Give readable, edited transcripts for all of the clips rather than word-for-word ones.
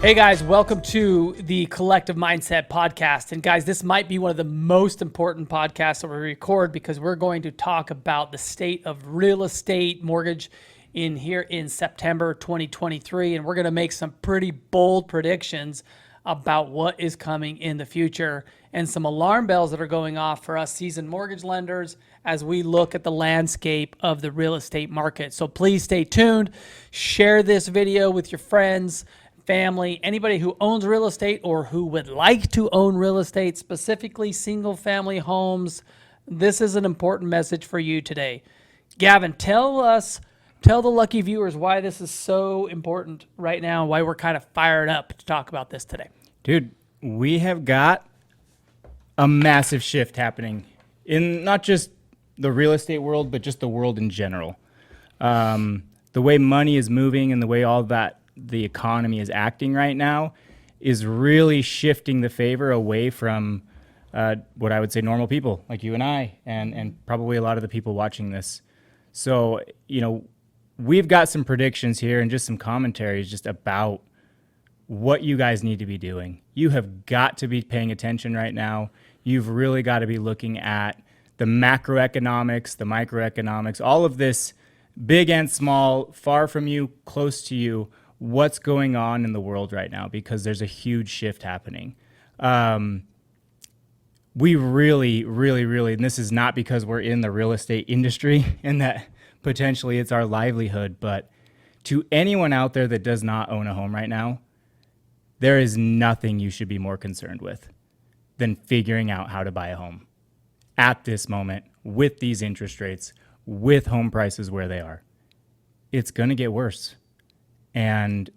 Hey guys, welcome to the Collective Mindset podcast. And guys, this might be one of the most important podcasts that we record because we're going to talk about the state of real estate mortgage in here in September 2023. And we're going to make some pretty bold predictions about what is coming in the future and some alarm bells that are going off for us seasoned mortgage lenders as we look at the landscape of the real estate market. So please stay tuned, share this video with your friends, family, anybody who owns real estate or who would like to own real estate, specifically single family homes. This is an important message for you today. Gavin, tell the lucky viewers why this is so important right now and why we're kind of fired up to talk about this today. Dude, we have got a massive shift happening in not just the real estate world, but just the world in general. The way money is moving and the way all that the economy is acting right now is really shifting the favor away from what I would say normal people like you and I, and probably a lot of the people watching this. So, we've got some predictions here and just some commentaries just about what you guys need to be doing. You have got to be paying attention right now. You've really got to be looking at the macroeconomics, the microeconomics, all of this big and small, far from you, close to you, what's going on in the world right now, because there's a huge shift happening. We really, and this is not because we're in the real estate industry and that potentially it's our livelihood, but to anyone out there that does not own a home right now, there is nothing you should be more concerned with than figuring out how to buy a home at this moment with these interest rates, with home prices where they are. It's going to get worse. And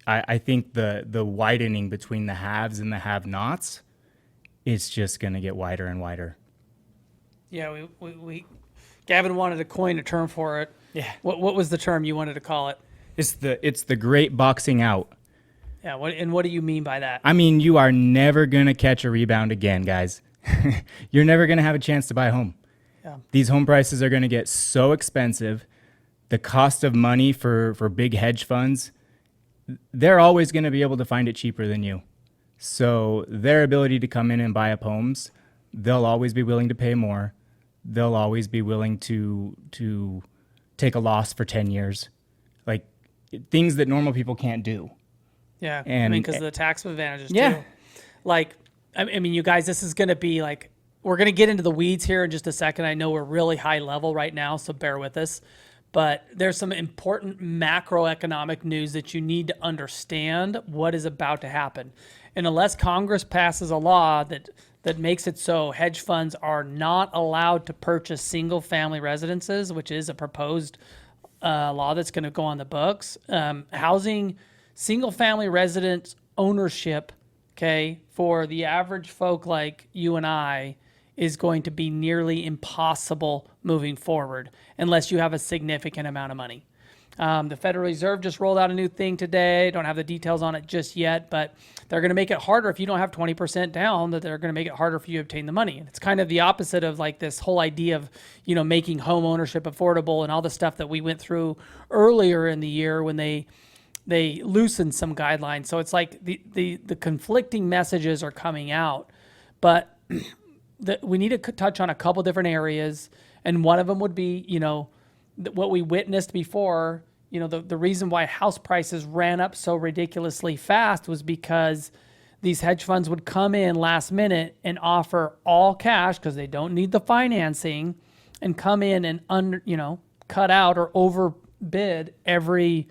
I think the widening between the haves and the have-nots, it's just going to get wider and wider. Yeah, we Gavin wanted to coin a term for it. Yeah. What was the term you wanted to call it? It's the great boxing out. Yeah, what do you mean by that? I mean, you are never going to catch a rebound again, guys. You're never going to have a chance to buy a home. Yeah. These home prices are going to get so expensive. The cost of money for big hedge funds, they're always going to be able to find it cheaper than you. So their ability to come in and buy up homes, they'll always be willing to pay more. They'll always be willing to take a loss for 10 years. Like things that normal people can't do. Yeah, And because of the tax advantages yeah. too. Like, I mean, you guys, this is going to be like, we're going to get into the weeds here in just a second. I know we're really high level right now, so bear with us. But there's some important macroeconomic news that you need to understand what is about to happen. And unless Congress passes a law that makes it so hedge funds are not allowed to purchase single-family residences, which is a proposed law that's going to go on the books, housing single-family residence ownership, okay, for the average folk like you and I, is going to be nearly impossible moving forward unless you have a significant amount of money. The Federal Reserve just rolled out a new thing today. Don't have the details on it just yet, but they're going to make it harder if you don't have 20% down, that they're going to make it harder for you to obtain the money. And it's kind of the opposite of like this whole idea of, making home ownership affordable and all the stuff that we went through earlier in the year when they loosened some guidelines. So it's like the conflicting messages are coming out, but we need to touch on a couple different areas, and one of them would be, what we witnessed before. The reason why house prices ran up so ridiculously fast was because these hedge funds would come in last minute and offer all cash because they don't need the financing, and come in and cut out or overbid every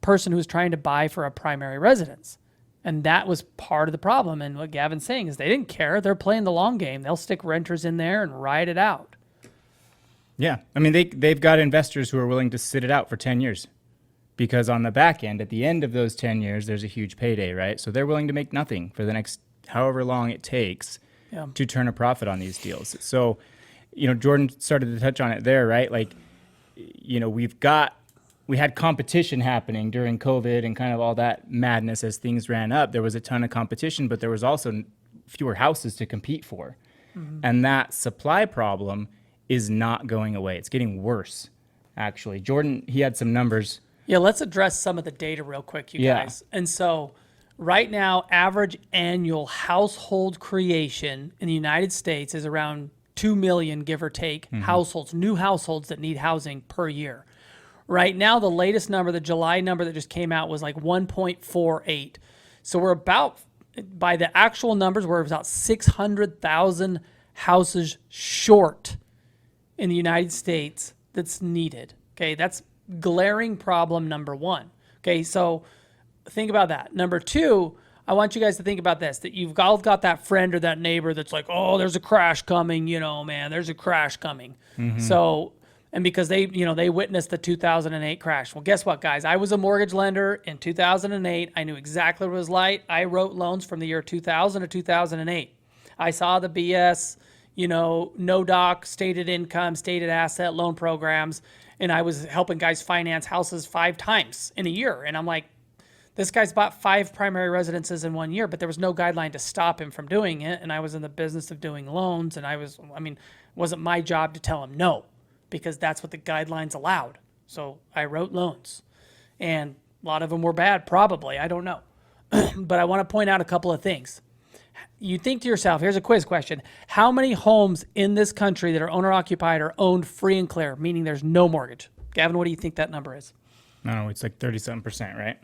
person who's trying to buy for a primary residence. And that was part of the problem. And what Gavin's saying is they didn't care. They're playing the long game. They'll stick renters in there and ride it out. Yeah. I mean, they've got investors who are willing to sit it out for 10 years because on the back end, at the end of those 10 years, there's a huge payday, right? So they're willing to make nothing for the next however long it takes to turn a profit on these deals. So, Jordan started to touch on it there, right? Like, we had competition happening during COVID and kind of all that madness as things ran up. There was a ton of competition, but there was also fewer houses to compete for. Mm-hmm. And that supply problem is not going away. It's getting worse, actually. Jordan, he had some numbers Yeah, let's address some of the data real quick, you Yeah. guys. And so right now, average annual household creation in the United States is around 2 million, give or take, households, new households that need housing per year. Right now, the latest number, the July number that just came out, was like 1.48. So we're about, by the actual numbers, we're about 600,000 houses short in the United States that's needed. Okay, that's glaring problem number one. Okay, so think about that. Number two, I want you guys to think about this, that you've all got that friend or that neighbor that's like, oh, there's a crash coming, man, there's a crash coming. So, and because they witnessed the 2008 crash. Well, guess what, guys? I was a mortgage lender in 2008. I knew exactly what it was like. I wrote loans from the year 2000 to 2008. I saw the BS, no doc, stated income, stated asset loan programs, and I was helping guys finance houses 5 times in a year. And I'm like, this guy's bought 5 primary residences in 1 year, but there was no guideline to stop him from doing it. And I was in the business of doing loans, and it wasn't my job to tell him no, because that's what the guidelines allowed. So I wrote loans, and a lot of them were bad, probably. I don't know. But I want to point out a couple of things. You think to yourself, here's a quiz question. How many homes in this country that are owner-occupied are owned free and clear, meaning there's no mortgage? Gavin, what do you think that number is? No, it's like 37%, right?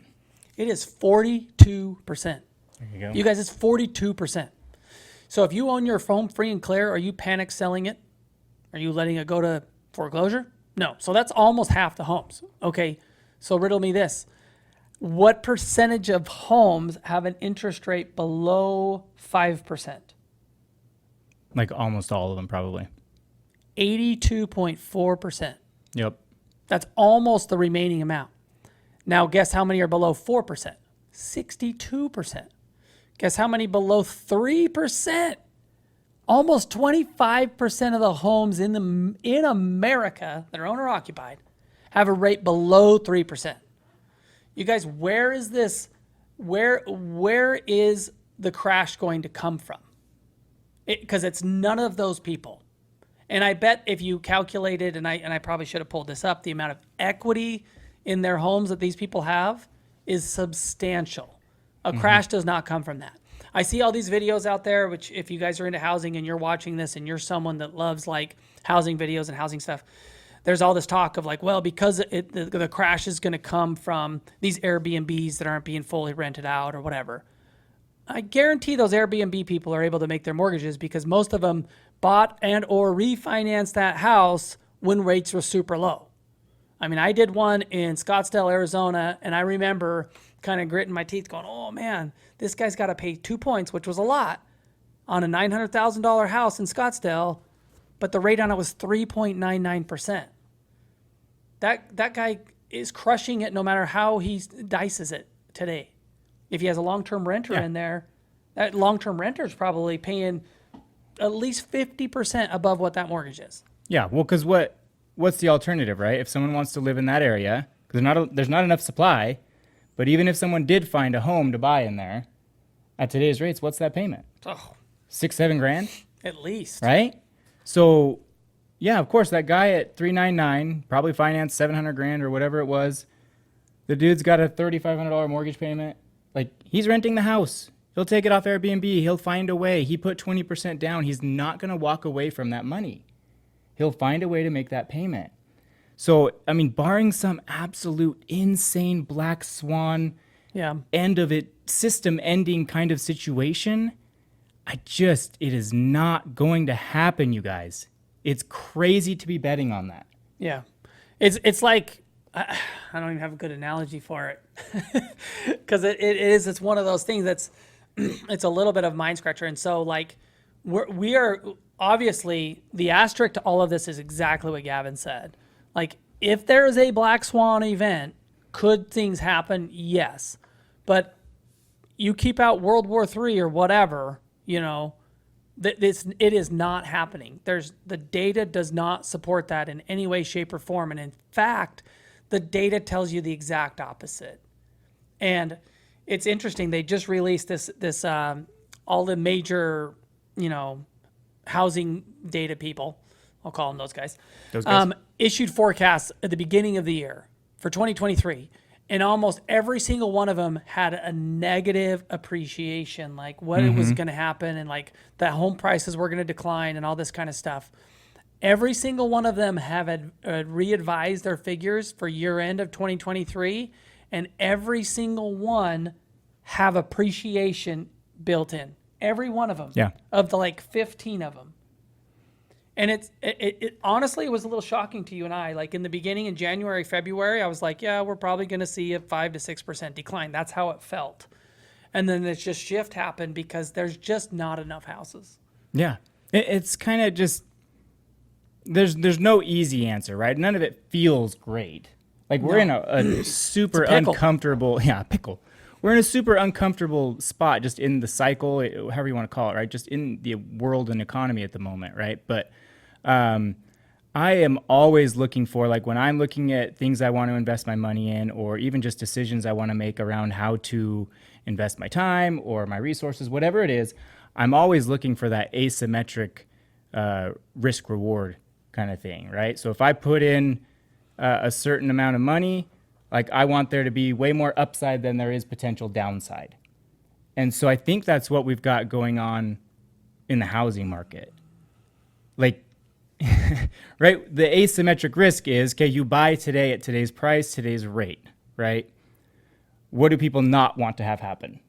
It is 42%. There you go. You guys, it's 42%. So if you own your home free and clear, are you panic selling it? Are you letting it go to foreclosure? No. So that's almost half the homes. Okay, so riddle me this. What percentage of homes have an interest rate below 5%? Like almost all of them, probably. 82.4%. Yep. That's almost the remaining amount. Now, guess how many are below 4%? 62%. Guess how many below 3%? Almost 25% of the homes in America that are owner occupied have a rate below 3%. You guys, where is this? Where is the crash going to come from? Because it's none of those people. And I bet if you calculated, and I probably should have pulled this up, the amount of equity in their homes that these people have is substantial. A crash does not come from that. I see all these videos out there, which if you guys are into housing and you're watching this and you're someone that loves like housing videos and housing stuff, there's all this talk of like, well, because the crash is going to come from these Airbnbs that aren't being fully rented out or whatever. I guarantee those Airbnb people are able to make their mortgages because most of them bought and or refinanced that house when rates were super low. I mean, I did one in Scottsdale, Arizona, and I remember kind of gritting my teeth going, oh man, this guy's got to pay 2 points, which was a lot, on a $900,000 house in Scottsdale, but the rate on it was 3.99%. That guy is crushing it no matter how he dices it today. If he has a long-term renter in there, that long-term renter is probably paying at least 50% above what that mortgage is. Yeah, well, because what's the alternative, right? If someone wants to live in that area, because there's not enough supply, but even if someone did find a home to buy in there, at today's rates, what's that payment? Oh, 6-7 grand? at least. Right? So, yeah, of course, that guy at 399 probably financed 700 grand or whatever it was. The dude's got a $3,500 mortgage payment. Like, he's renting the house. He'll take it off Airbnb. He'll find a way. He put 20% down. He's not going to walk away from that money. He'll find a way to make that payment. So, I mean, barring some absolute insane black swan end of it, system ending kind of situation, it is not going to happen, you guys. It's crazy to be betting on that. Yeah. It's like, I don't even have a good analogy for it. Because it's one of those things that's, it's a little bit of mind scratcher. And so like, we are obviously, the asterisk to all of this is exactly what Gavin said. Like, if there is a black swan event, could things happen? Yes. But you keep out World War III or whatever, it is not happening. The data does not support that in any way, shape, or form. And in fact, the data tells you the exact opposite. And it's interesting. They just released this all the major, housing data people, I'll call them those guys, issued forecasts at the beginning of the year for for 2023. And almost every single one of them had a negative appreciation, like what it was going to happen and like that home prices were going to decline and all this kind of stuff. Every single one of them have re-advised their figures for year end of 2023, and every single one have appreciation built in. Every one of them. Yeah. Of the like 15 of them. And it honestly, it was a little shocking to you and I. Like in the beginning, in January, February, I was like, yeah, we're probably going to see a 5 to 6% decline. That's how it felt. And then this just shift happened because there's just not enough houses. Yeah. It's kind of just, there's no easy answer, right? None of it feels great. Like we're in a super uncomfortable, pickle. We're in a super uncomfortable spot just in the cycle, however you want to call it, right? Just in the world and economy at the moment, right? But I am always looking for, like when I'm looking at things I want to invest my money in, or even just decisions I want to make around how to invest my time or my resources, whatever it is, I'm always looking for that asymmetric risk reward kind of thing, right? So if I put in a certain amount of money, like I want there to be way more upside than there is potential downside. And so I think that's what we've got going on in the housing market. Like, right? The asymmetric risk is, okay, you buy today at today's price, today's rate, right? What do people not want to have happen?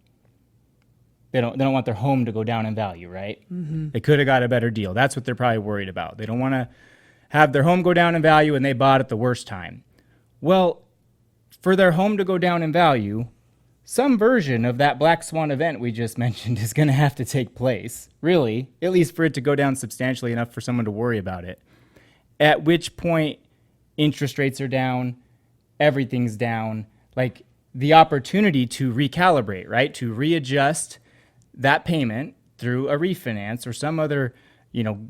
They don't want their home to go down in value, right? Mm-hmm. They could have got a better deal. That's what they're probably worried about. They don't want to have their home go down in value and they bought at the worst time. Well, for their home to go down in value, some version of that black swan event we just mentioned is going to have to take place, really, at least for it to go down substantially enough for someone to worry about it. At which point, interest rates are down, everything's down, like the opportunity to recalibrate, right? To readjust that payment through a refinance or some other,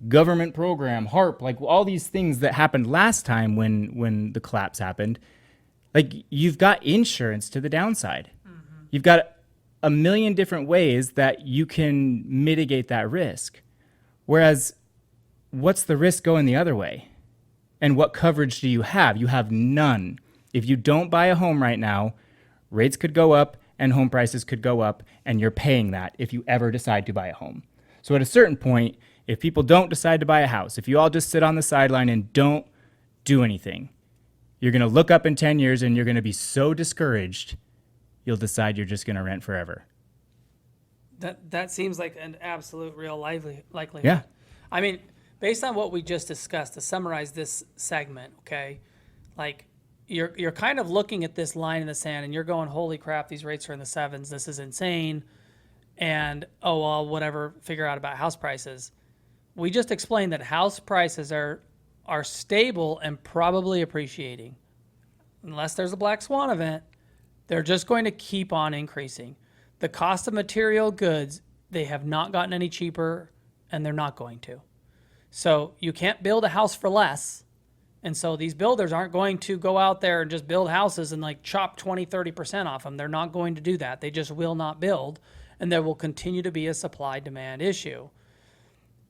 government program, HARP, like all these things that happened last time when the collapse happened. Like you've got insurance to the downside. Mm-hmm. You've got a million different ways that you can mitigate that risk. Whereas what's the risk going the other way? And what coverage do you have? You have none. If you don't buy a home right now, rates could go up and home prices could go up, and you're paying that if you ever decide to buy a home. So at a certain point, if people don't decide to buy a house, if you all just sit on the sideline and don't do anything, you're going to look up in 10 years and you're going to be so discouraged, you'll decide you're just going to rent forever. That seems like an absolute real likelihood. Yeah. I mean, based on what we just discussed, to summarize this segment, okay, like you're kind of looking at this line in the sand and you're going, holy crap, these rates are in the 7s. This is insane. And, oh, well, whatever, figure out about house prices. We just explained that house prices are stable and probably appreciating. Unless there's a black swan event, they're just going to keep on increasing. The cost of material goods, they have not gotten any cheaper, and they're not going to. So you can't build a house for less. And so these builders aren't going to go out there and just build houses and like chop 20, 30% off them. They're not going to do that. They just will not build. And there will continue to be a supply-demand issue.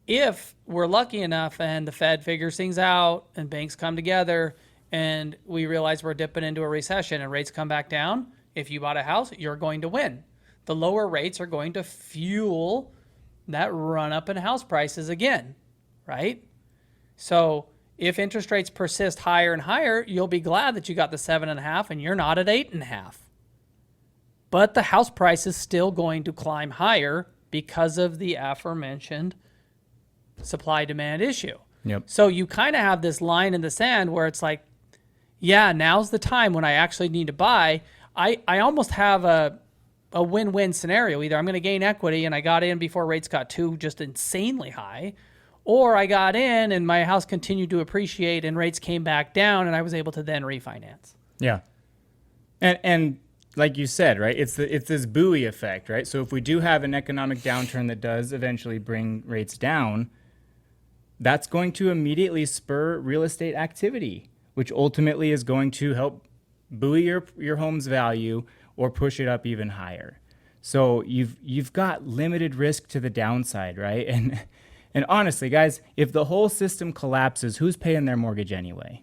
If we're lucky enough and the Fed figures things out and banks come together and we realize we're dipping into a recession and rates come back down, if you bought a house, you're going to win. The lower rates are going to fuel that run up in house prices again, right? So if interest rates persist higher and higher, you'll be glad that you got the 7.5 and you're not at 8.5. But the house price is still going to climb higher because of the aforementioned supply-demand issue. Yep. So you kind of have this line in the sand where it's like, yeah, now's the time when I actually need to buy. I almost have a win-win scenario. Either I'm going to gain equity and I got in before rates got too just insanely high, or I got in and my house continued to appreciate and rates came back down and I was able to then refinance. Yeah. And like you said, right, it's this buoy effect, right? So if we do have an economic downturn that does eventually bring rates down, that's going to immediately spur real estate activity, which ultimately is going to help buoy your home's value or push it up even higher. So you've got limited risk to the downside, right? And honestly, guys, if the whole system collapses, who's paying their mortgage anyway?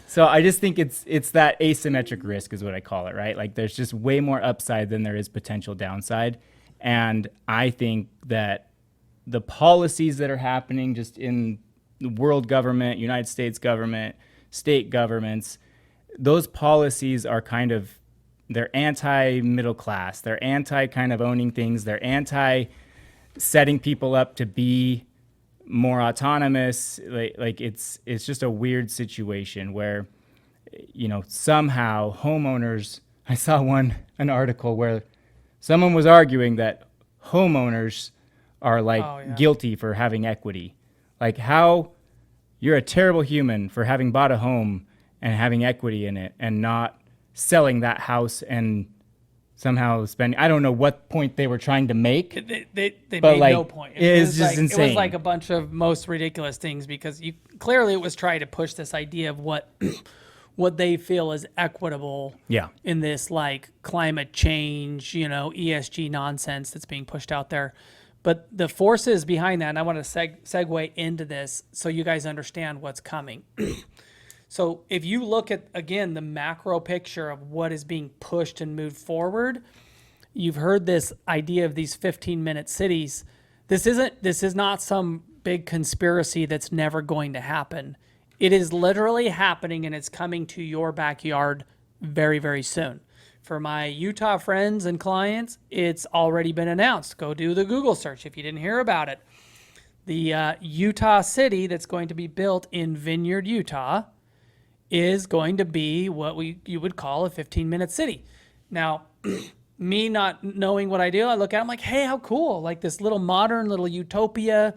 So I just think it's that asymmetric risk is what I call it, right? Like there's just way more upside than there is potential downside. And I think that the policies that are happening just in the world government, United States government, state governments, those policies are kind of, they're anti-middle class. They're anti kind of owning things. They're anti setting people up to be more autonomous. Like it's just a weird situation where, somehow homeowners, I saw an article where someone was arguing that homeowners are guilty for having equity. Like how you're a terrible human for having bought a home and having equity in it and not selling that house and somehow spending. I don't know what point they were trying to make. They made no point. It was just insane. It was like a bunch of most ridiculous things because clearly it was trying to push this idea of what what they feel is equitable in this like climate change, ESG nonsense that's being pushed out there. But the forces behind that, and I want to segue into this so you guys understand what's coming. So if you look at, again, the macro picture of what is being pushed and moved forward, you've heard this idea of these 15-minute cities. This is not some big conspiracy that's never going to happen. It is literally happening, and it's coming to your backyard very, very soon. For my Utah friends and clients, it's already been announced. Go do the Google search if you didn't hear about it. The Utah city that's going to be built in Vineyard, Utah, is going to be what you would call a 15-minute city. Now, me not knowing what I do, I look at it, I'm like, hey, how cool. Like this little modern little utopia,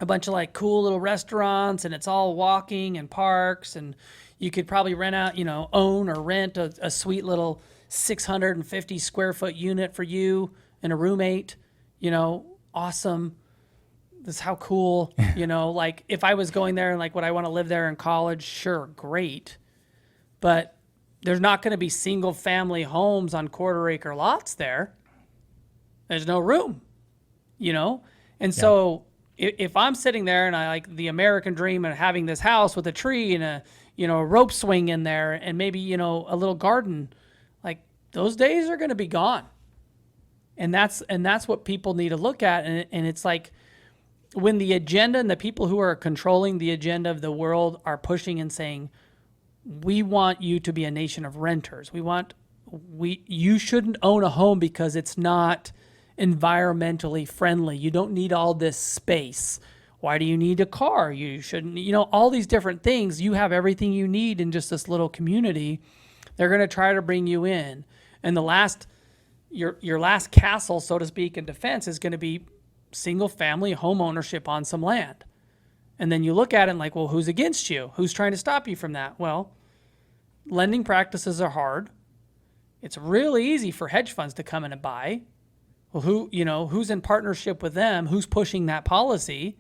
a bunch of like cool little restaurants, and it's all walking and parks, and you could probably rent out, own or rent a sweet little 650 square foot unit for you and a roommate, awesome. This is how cool, like if I was going there and like, would I want to live there in college? Sure. Great. But there's not going to be single family homes on quarter acre lots there. There's no room, And so if I'm sitting there and I like the American dream and having this house with a tree and a rope swing in there and maybe, a little garden, like those days are going to be gone. And that's what people need to look at. And it's like, when the agenda and the people who are controlling the agenda of the world are pushing and saying, we want you to be a nation of renters. You shouldn't own a home because it's not environmentally friendly. You don't need all this space. Why do you need a car? You shouldn't, all these different things. You have everything you need in just this little community. They're going to try to bring you in. And your last castle, so to speak, in defense is going to be single family home ownership on some land. And then you look at it and like, well, who's against you? Who's trying to stop you from that? Well, lending practices are hard. It's really easy for hedge funds to come in and buy. Well, who's in partnership with them? Who's pushing that policy?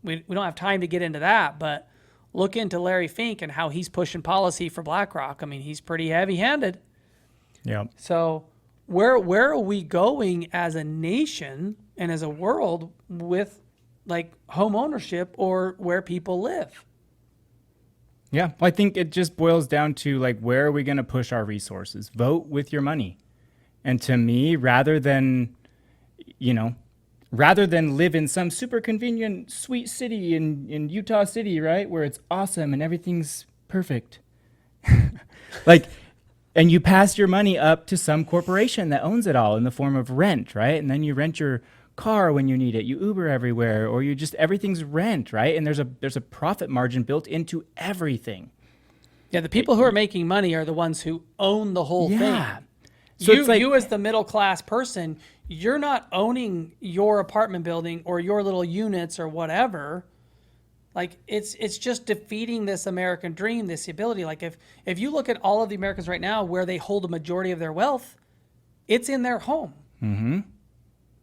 We don't have time to get into that, but look into Larry Fink and how he's pushing policy for BlackRock. I mean, he's pretty heavy-handed. Yeah. So where are we going as a nation and as a world with like home ownership or where people live? Yeah, well, I think it just boils down to like, where are we going to push our resources? Vote with your money. And to me, rather than live in some super convenient, sweet city in Utah City, right, where it's awesome and everything's perfect, and you pass your money up to some corporation that owns it all in the form of rent, right? And then you rent your car when you need it. You Uber everywhere, or everything's rent, right? And there's a profit margin built into everything. Yeah, the people who are making money are the ones who own the whole thing. So you as the middle class person, you're not owning your apartment building or your little units or whatever. Like it's just defeating this American dream, this ability. Like if you look at all of the Americans right now where they hold a majority of their wealth, it's in their home. Mm-hmm.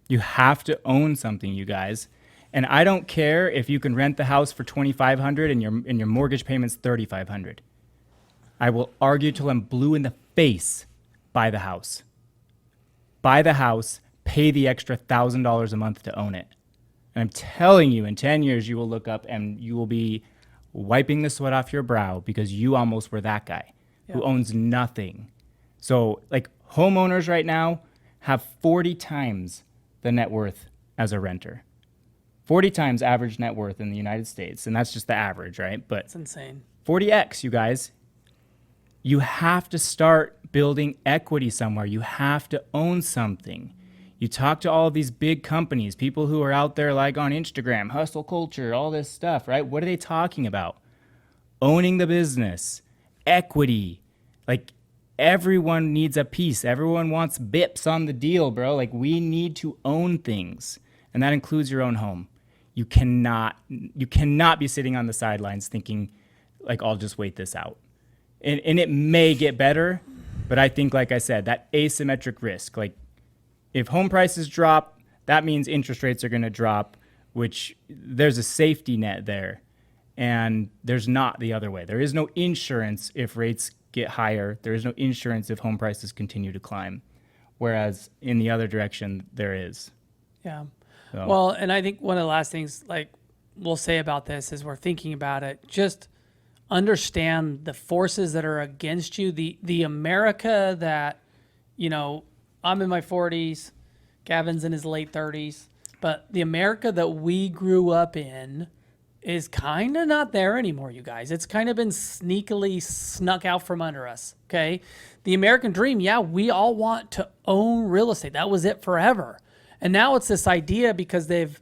You have to own something, you guys. And I don't care if you can rent the house for $2,500 and your mortgage payment's $3,500. I will argue till I'm blue in the face. Buy the house. Buy the house. Pay the extra $1,000 a month to own it. And I'm telling you, in 10 years, you will look up and you will be wiping the sweat off your brow because you almost were that guy who owns nothing. So like homeowners right now have 40 times the net worth as a renter. 40 times average net worth in the United States. And that's just the average, right? But It's insane. 40x, you guys. You have to start building equity somewhere. You have to own something. You talk to all of these big companies, people who are out there like on Instagram, hustle culture, all this stuff, right? What are they talking about? Owning the business, equity. Like everyone needs a piece. Everyone wants bips on the deal, bro. Like we need to own things. And that includes your own home. You cannot be sitting on the sidelines thinking like, I'll just wait this out. And it may get better, but I think, like I said, that asymmetric risk, like if home prices drop, that means interest rates are going to drop, which there's a safety net there. And there's not the other way. There is no insurance if rates get higher. There is no insurance if home prices continue to climb. Whereas in the other direction, there is. Yeah. So. Well, and I think one of the last things like we'll say about this is we're thinking about it, just understand the forces that are against you. The America that, you know, I'm in my 40s, Gavin's in his late 30s, but the America that we grew up in is kind of not there anymore, you guys. It's kind of been sneakily snuck out from under us, okay? The American dream, yeah, we all want to own real estate. That was it forever. And now it's this idea because they've,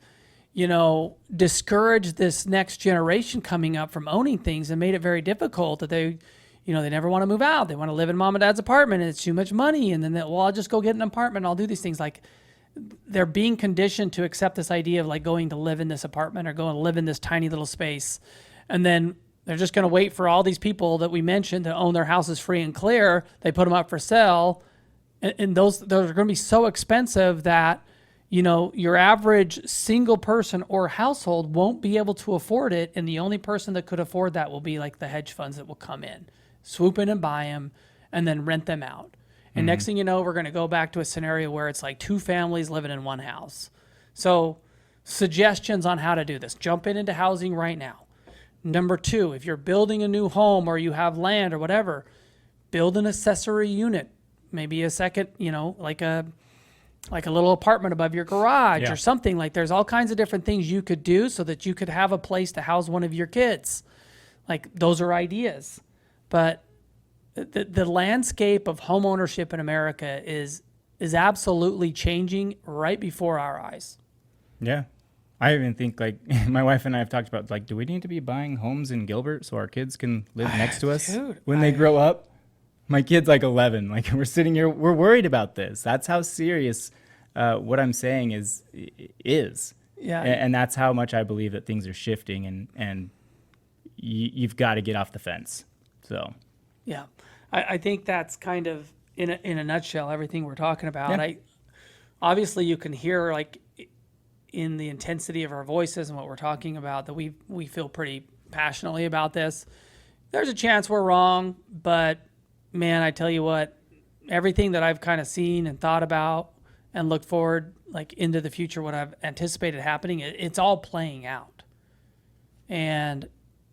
you know, discouraged this next generation coming up from owning things and made it very difficult that they, you know, they never want to move out. They want to live in mom and dad's apartment and it's too much money. And then, well, I'll just go get an apartment and I'll do these things. Like they're being conditioned to accept this idea of like going to live in this apartment or going to live in this tiny little space. And then they're just going to wait for all these people that we mentioned to own their houses free and clear. They put them up for sale. And those are going to be so expensive that, you know, your average single person or household won't be able to afford it. And the only person that could afford that will be like the hedge funds that will come in, swoop in and buy them, and then rent them out. And next thing you know, we're going to go back to a scenario where it's like two families living in one house. So suggestions on how to do this. Jump into housing right now. Number 2, if you're building a new home or you have land or whatever, build an accessory unit. Maybe a second, you know, like a little apartment above your garage or something. Like there's all kinds of different things you could do so that you could have a place to house one of your kids. Like those are ideas. But the landscape of home ownership in America is absolutely changing right before our eyes. Yeah. I even think like my wife and I have talked about like, do we need to be buying homes in Gilbert so our kids can live next to us when they grow up? My kid's like 11. Like we're sitting here, we're worried about this. That's how serious what I'm saying is. Yeah. And that's how much I believe that things are shifting and you've got to get off the fence. So. Yeah. I think that's kind of in a nutshell, everything we're talking about. Yeah. Obviously you can hear like in the intensity of our voices and what we're talking about that we feel pretty passionately about this. There's a chance we're wrong, but man, I tell you what, everything that I've kind of seen and thought about and looked forward like into the future, what I've anticipated happening, it's all playing out. And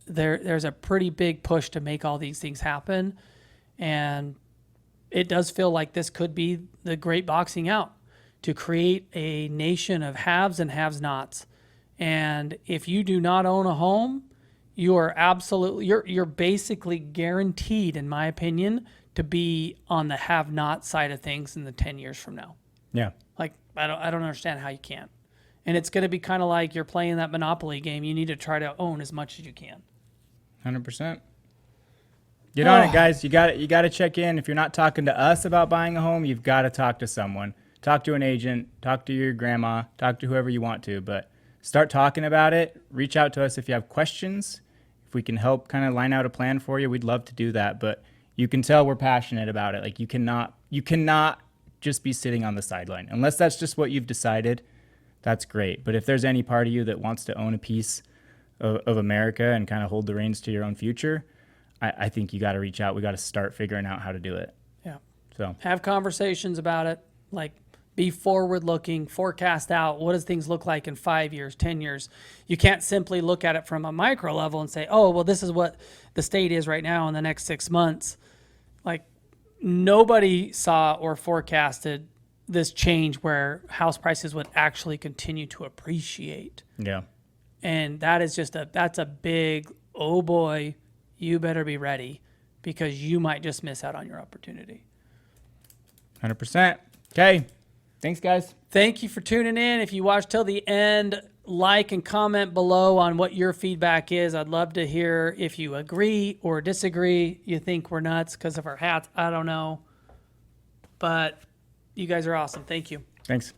there's a pretty big push to make all these things happen. And it does feel like this could be the great boxing out to create a nation of haves and have-nots. And if you do not own a home, you are absolutely, you're basically guaranteed, in my opinion, to be on the have-not side of things in the 10 years from now. Yeah. Like, I don't understand how you can't. And it's going to be kind of like you're playing that Monopoly game. You need to try to own as much as you can. 100%. Get on it, guys. You got to check in. If you're not talking to us about buying a home, you've got to talk to someone. Talk to an agent, talk to your grandma, talk to whoever you want to, but start talking about it. Reach out to us if you have questions. If we can help kind of line out a plan for you, we'd love to do that. But you can tell we're passionate about it. Like you cannot just be sitting on the sideline. Unless that's just what you've decided, that's great. But if there's any part of you that wants to own a piece of America and kind of hold the reins to your own future, I think you got to reach out. We got to start figuring out how to do it. Yeah. So have conversations about it. Like Be forward looking, forecast out. What does things look like in 5 years, 10 years? You can't simply look at it from a micro level and say, oh, well, this is what the state is right now in the next 6 months. Like, nobody saw or forecasted this change where house prices would actually continue to appreciate. Yeah. And that is that's a big, oh boy, you better be ready because you might just miss out on your opportunity. 100%. Okay. Thanks, guys. Thank you for tuning in. If you watch till the end, like and comment below on what your feedback is. I'd love to hear if you agree or disagree. You think we're nuts because of our hats. I don't know. But you guys are awesome. Thank you. Thanks.